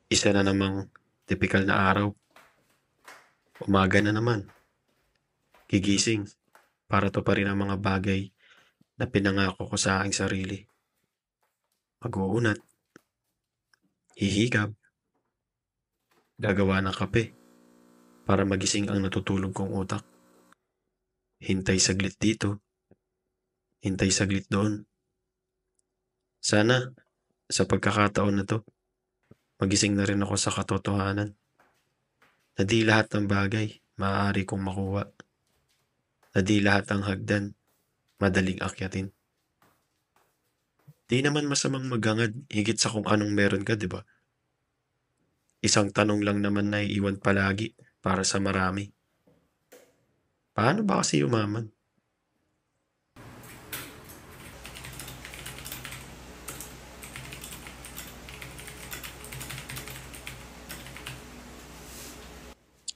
Isa na namang tipikal na araw. Umaga na naman. Gigising para tuparin ang mga bagay na pinangako ko sa aking sarili. Mag-uunat, hihigab, gagawa ng kape para magising ang natutulog kong utak. Hintay saglit dito, hintay saglit doon. Sana, sa pagkakataon na to, magising na rin ako sa katotohanan na di lahat ng bagay maaari kong makuha, na di lahat ng hagdan madaling akyatin. Di naman masamang maghangad higit sa kung anong meron ka, di ba? Isang tanong lang naman na iiwan palagi para sa marami. Paano ba kasi yumaman?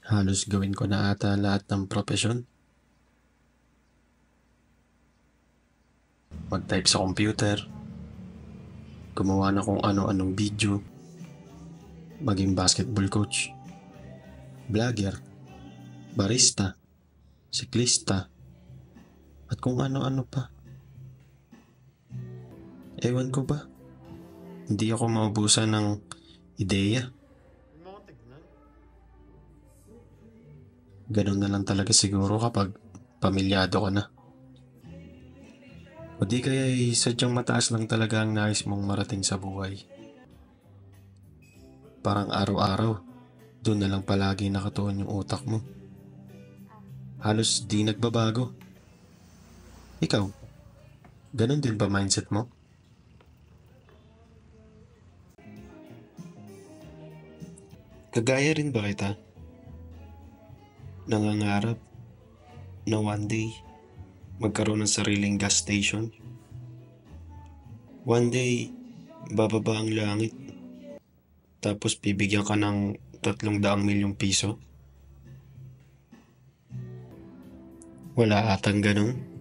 Halos gawin ko na ata lahat ng propesyon. Mag-type sa computer, gumawa na kung ano-anong video, maging basketball coach, vlogger, barista, siklista, at kung ano-ano pa. Ewan ko ba, hindi ako maubusan ng ideya. Ganun na lang talaga siguro kapag pamilyado ka na. O di kaya sadyang mataas lang talaga ang nais mong marating sa buhay. Parang araw-araw, doon na lang palagi nakatuon yung utak mo. Halos di nagbabago. Ikaw, ganun din ba mindset mo? Kagaya rin ba kita? Nangangarap na one day magkaroon ng sariling gas station? One day, bababa ang langit, tapos bibigyan ka ng 300 milyong piso? Wala atang ganun.